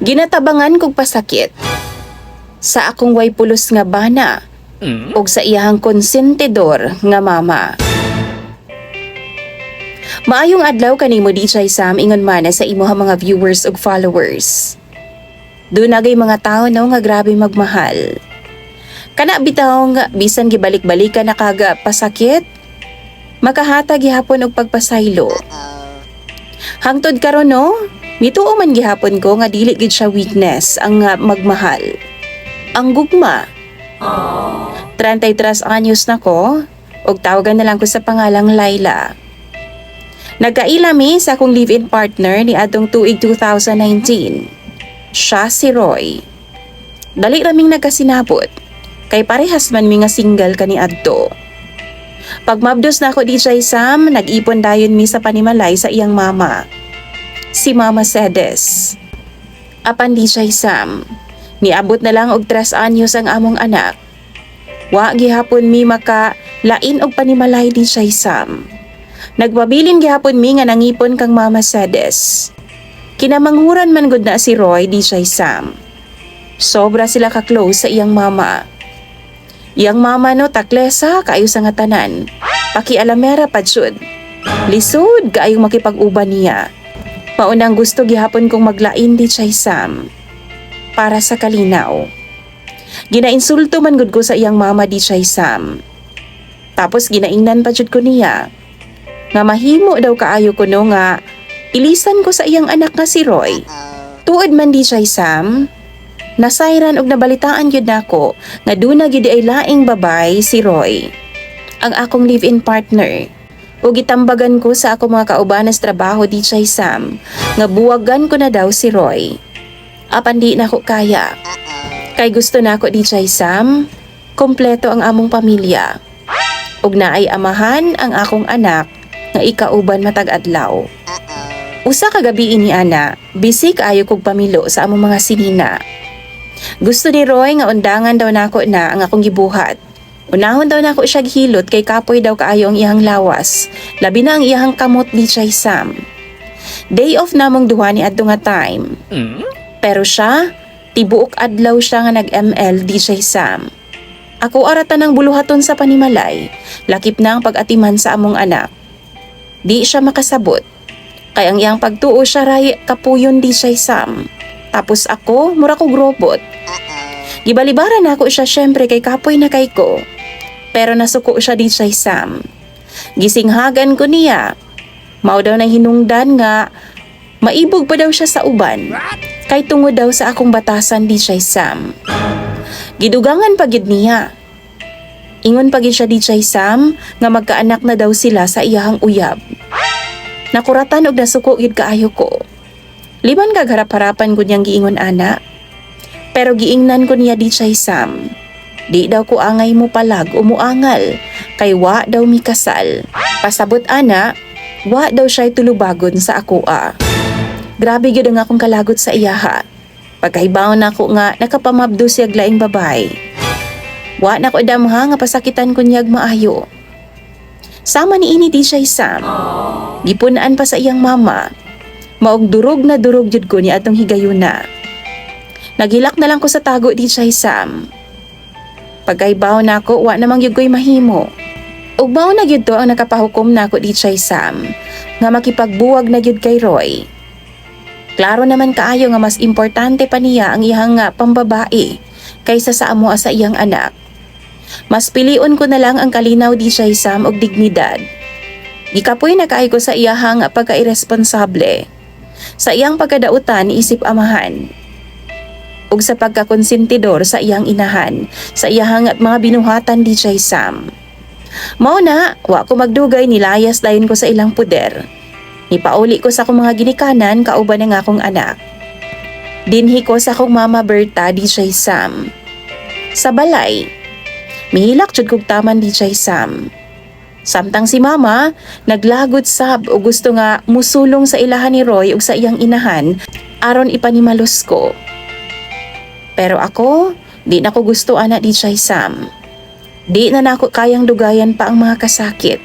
Ginatabangan kog pasakit sa akong way pulos nga bana ug sa iyahang konsentidor nga mama. Maayong adlaw kanimo DJ Sam ingon man sa imuhang mga viewers ug followers. Doon nagay mga tao no nga grabe magmahal. Kana bitaw nga bisan gibalik-balikan na kaga pasakit, makahatag gihapon og pagpasaylo. Hangtod karon no, mituo man gihapon ko nga dili gid siya weakness ang magmahal. Ang gugma. 33 anyos na ko, ug tawagan na lang ko sa pangalang Laila. Nagkailami sa akong live-in partner ni adtong tuig 2019. Siya si Roy. Dali raming nagkasinabot, kay parehas man mi nga single kaniadto. Pagmabdos na ako DJ Sam, nag-ipon dayon mi sa panimalay sa iyang mama. Si Mama Sedes. Apan DJ Sam, niabot na lang og 3 anyos ang among anak. Wa gihapon mi maka lain og panimalay DJ Sam. Nagpabilin gihapon mi nga nangipon kang Mama Sedes. Kinamanghuran man gud na si Roy DJ Sam. Sobra sila ka-close sa iyang mama. Iyang mama no taklesa kaayo sa nga tanan. Pakialamera padsud. Lisod kaayong makipag-uban niya. Maunang gusto gihapon kong maglain DJ Sam. Para sa kalinaw. Ginainsulto man gud ko sa iyang mama DJ Sam. Tapos ginaingnan pa jud ko niya. Nga mahimo daw kaayo ko no nga ilisan ko sa iyang anak nga si Roy. Tuod man DJ Sam, nasayran og nabalitaan gyud nako nga duna gyud ay laing babay si Roy, ang akong live-in partner. Ug gitambagan ko sa akong mga kaubanas trabaho DJ Sam nga buwagan ko na daw si Roy. Apan di nako kaya. Kay gusto nako DJ Sam, kompleto ang among pamilya. Ug naay amahan ang akong anak nga ikauban matag adlaw. Usa ka gabi ini ana, bisik ayo kog pamilo sa among mga sinina. Gusto ni Roy nga undangan daw nako na ang akong gibuhat. Unahon daw nako siya gihilot kay kapoy daw kaayo ang iyang lawas. Labi na ang iyang kamot ni DJ Sam. Day off namong duha ni adto nga time. Pero siya, tibuok adlaw siya nga nag-ML DJ Sam. Ako aratan ng buluhaton sa panimalay, lakip na ang pag-atiman sa among anak. Di siya makasabot. Kay ang iyang pagtuo siya ray kapuyon DJ Sam. Tapos ako, mura kog robot. Gibalibaran ako siya syempre kay kapoy na kay ko. Pero nasuko siya DJ Sam. Gisinghagan ko niya. Mao daw na hinungdan nga maibog pa daw siya sa uban. Kay tungod daw sa akong batasan DJ Sam. Gidugangan pa gid niya. Ingon pa gid siya DJ Sam nga magkaanak na daw sila sa iyahang uyab. Nakuratan og nasuko gid kaayo ko. Liman kag harap-harapan ko niyang giingon ana. Pero giingnan ko niya DJ Sam. Di daw ko angay mo palag umuangal. Kay wa daw mi kasal. Pasabot ana, wa daw siya'y tulubagon sa akoa. Grabe gyud ang akong kalagot sa iyaha. Pagkaibaw na ako nga nakapamabdo siya laing babay. Wa na ko damha nga pasakitan ko niyag maayo. Sama ni ini DJ Sam. Gipunaan pa sa iyang mama. Maog durog na durog jud ko ni atong higayuna. Naghilak na lang ko sa tago DJ Sam. Pagkaibaw na ako, wa namang yun ko'y mahimo. Ug mao na gyud to ang nakapahukom na ako DJ Sam nga makipagbuwag na gyud kay Roy. Klaro naman kaayo nga mas importante pa niya ang iyang pambabae kaysa sa amo sa iyang anak. Mas pilion ko na lang ang kalinaw DJ Sam og dignidad. Gikapoy na kaay ko sa iyahang pagka-irresponsable. Sa iyang pagkadautan isip amahan. Ug sa pagkakonsentidor sa iyang inahan, sa iyahang mga binuhatan DJ Sam. Mao na, wa ko magdugay nilayas dayon ko sa ilang puder. Nipauli ko sa akong mga ginikanan kauban ng akong anak. Dinhi ko sa akong mama Berta DJ Sam. Sa balay, mihilak jud kog taman DJ Sam. Samtang si mama, naglagot sab o gusto nga musulong sa ilahan ni Roy ug sa iyang inahan aron ipanimalos ko. Pero ako, di na ko gusto ana DJ Sam. Di na nako kayang dugayan pa ang mga kasakit.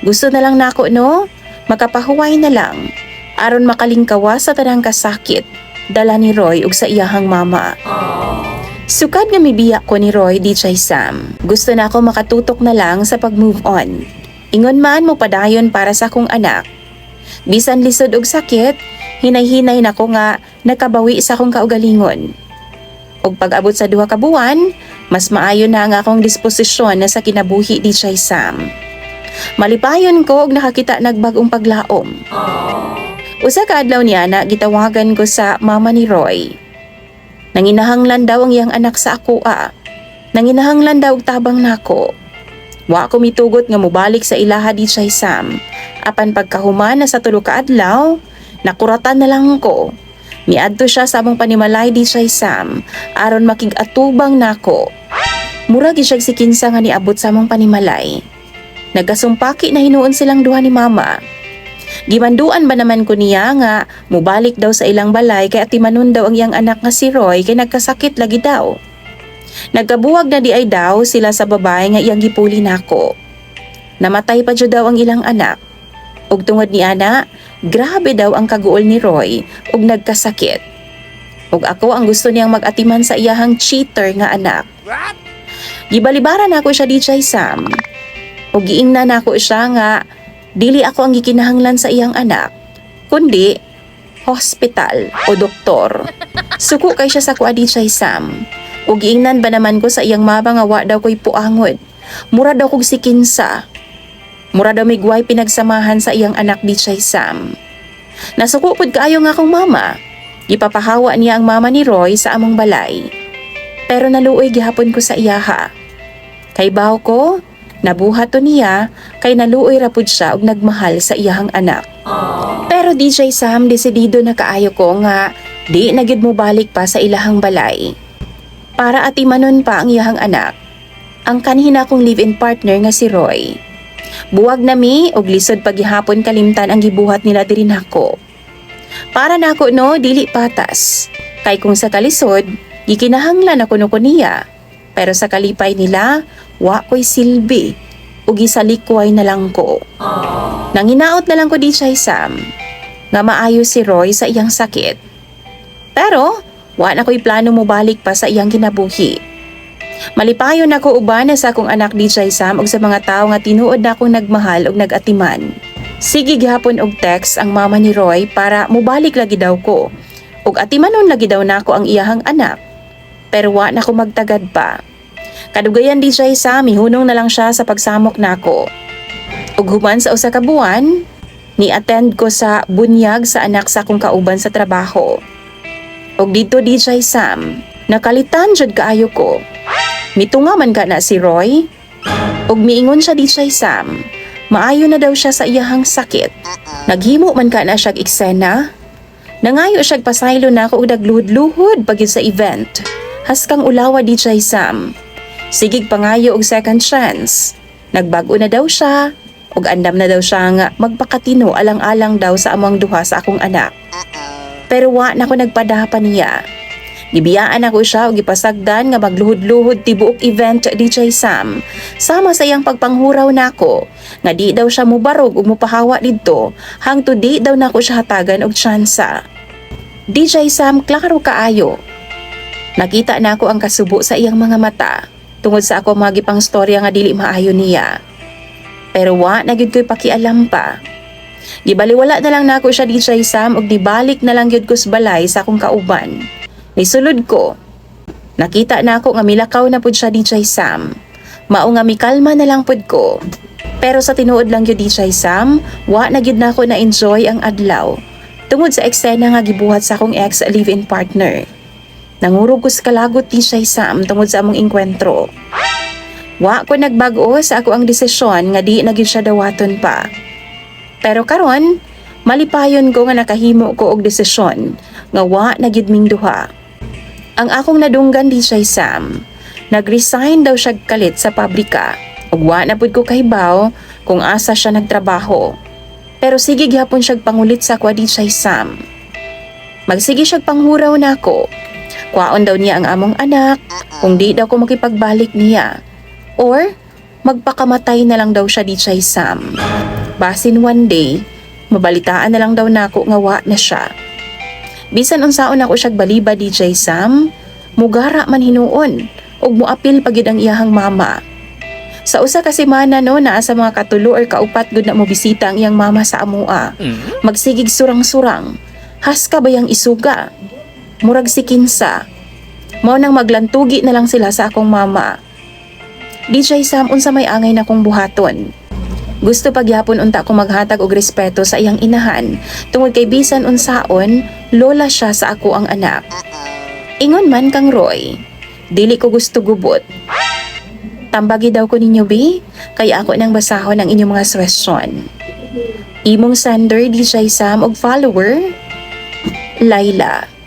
Gusto na lang nako no, makapahuway na lang aron makalingkawa sa tanang kasakit dala ni Roy ug sa iyahang mama. Sukad nga mibiya ko ni Roy DJ Sam. Gusto na ako makatutok na lang sa pag-move on. Ingon man mo padayon para sa akong anak. Bisan lisod og sakit, hinay-hinay na ko nga nakabawi sa akong kaugalingon. Og pag-abot sa 2 ka buwan, mas maayo na nga akong disposisyon na sa kinabuhi DJ Sam. Malipayon ko og nakakita nagbag-ong paglaom. Usa ka adlaw niya na gitawagan ko sa mama ni Roy. Nanginahanglan daw ang iyang anak sa ako Nanginahanglan daw og tabang nako. Wa ko mitugot nga mobalik sa ilaha di siya Sam. Apan pagkahuman na sa 3 ka adlaw, nakuratan na lang ko. Miadto siya sa among panimalay di siya Sam aron makig-atubang nako. Mura gi siya sikinsa nga niabot sa among panimalay. Nagkasumpaki na hinuon silang duha ni mama. Gimanduan ba naman ko niya nga mubalik daw sa ilang balay kay atimanon daw ang iyang anak nga si Roy kay nagkasakit lagi daw. Nagkabuwag na di ay daw sila sa babae nga iyang gipuli nako. Namatay pa jud daw ang ilang anak. Ug tungod ni ana, grabe daw ang kaguol ni Roy ug nagkasakit. Ug ako ang gusto niyang mag-atiman sa iyahang cheater nga anak. Gibalibaran ako siya di Sam. Ug giingnan nako siya nga dili ako ang gikinahanglan sa iyang anak, kundi hospital o doktor. Suko kay siya sa kuha di Sam. Ug giingnan ba naman ko sa iyang mama nga wa daw ko'y puangod. Mura daw kog sikinsa. Mura daw migway pinagsamahan sa iyang anak di Sam. Nasuko pud kaayo nga akong mama. Ipapahawa niya ang mama ni Roy sa among balay. Pero naluoy gihapon ko sa iyaha. Kay baw ko, nabuhato niya kay naluoy rapud siya og nagmahal sa iyahang anak. Pero DJ Sam, desidido na kaayo ko nga di na gid mo balik pa sa ilahang balay. Para atimanon pa ang iyahang anak. Ang kanhina kong live-in partner nga si Roy. Buwag nami og lisod paghihapon kalimtan ang gibuhat nila diri nako. Para nako no dili patas. Kay kung sa kalisod, gikinahanglan ako no niya. Pero sa kalipay nila, wa ko'y silbi o gisalikway na lang ko. Nanginaot na lang ko di Sam nga maayo si Roy sa iyang sakit. Pero wa na ko'y plano mo balik pa sa iyang kinabuhi. Malipayon ako uban sa akong anak di Sam og sa mga tao nga tinuod na akong nagmahal og nagatiman. Sige gihapon og text ang mama ni Roy para mubalik lagi daw ko. Og atimanon lagi daw nako ang iyahang anak. Pero wa na ko magtagad pa. Kadugayan di Sam, mihunong na lang siya sa pagsamok nako. Ug human sa 1 ka buwan, ni-attend ko sa bunyag sa anak sa akong kauban sa trabaho. Og dito di Sam, nakalitan jud kaayo ko. Mitunga man ka na si Roy. Og miingon siya di Sam, maayo na daw siya sa iyahang sakit. Naghimo man ka na siyag eksena. Nangayo siyag pasaylo na ako og nagluhod-luhod pagid sa event. Haskang ulawa di Sam. Sigig pangayo og second chance. Nagbago na daw siya ug andam na daw siya nga magpakatino alang-alang daw sa among duha sa akong anak. Pero wa na ko nagpadaha pa niya. Gibiyaan ako siya og gipasagdan nga magluhod-luhod tibuok event di Sam. Sama sa iyang pagpanghuraw nako nga di daw siya mubarog ug mupahawa didto hangtod di daw nako siya hatagan og tsansa. DJ Sam, klaro kaayo. Nakita na ako ang kasubo sa iyang mga mata tungod sa ako magipang storya nga dili maayo niya. Pero wa na gyud ko'y pakialam pa. Gibaliwala na lang nako siya di Sam ug dibalik na lang gyud ko sa balay sa akong kauban. Nisulod ko. Nakita na ako nga milakaw na pud siya di Sam. Mao nga mikalma na lang pud ko. Pero sa tinuod lang gyud di Sam, wa na gyud nako na enjoy ang adlaw. Tungod sa eksena nga gibuhat sa akong ex live-in partner. Nangurog ko sa kalagot di Sam tungod sa among engkwentro. Wa ko nagbago sa ako ang desisyon nga di na gyud siya dawaton pa. Pero karon, malipayon ko nga nakahimo ko og desisyon nga wa na gyud ming duha. Ang akong nadunggan di Sam, nag-resign daw siya kalit sa pabrika. Ug wa na pud ko kahibaw kung asa siya nagtrabaho. Pero sige gyapon siya pangulit sa kwa di Sam. Magsige siya panghuraw nako. Kwaon daw niya ang among anak kung di daw ko makipagbalik niya. Or magpakamatay na lang daw siya di Sam. Basin one day, mabalitaan na lang daw nako nga wa na siya. Bisan unsaon ako siya baliba DJ Sam, mugara man hinuon ug moapil pagid ang iyahang mama. Sa usa ka semana no, naa sa mga katulo or kaupat gud na mo bisita ang iyang mama sa amua. Magsigig surang-surang. Has ka bayang isuga? Murag si kinsa. Mao nang maglantugi na lang sila sa akong mama. DJ Sam, unsa may angay na kong buhaton. Gusto pagyapon unta ko maghatag og respeto sa iyang inahan tungod kay bisan unsaon, lola siya sa ako ang anak. Ingon man kang Roy, dili ko gusto gubot. Tambagi daw ko ninyo, B, kaya ako nang basahon ang inyong mga question. Imong sender, DJ Sam, og follower, Laila.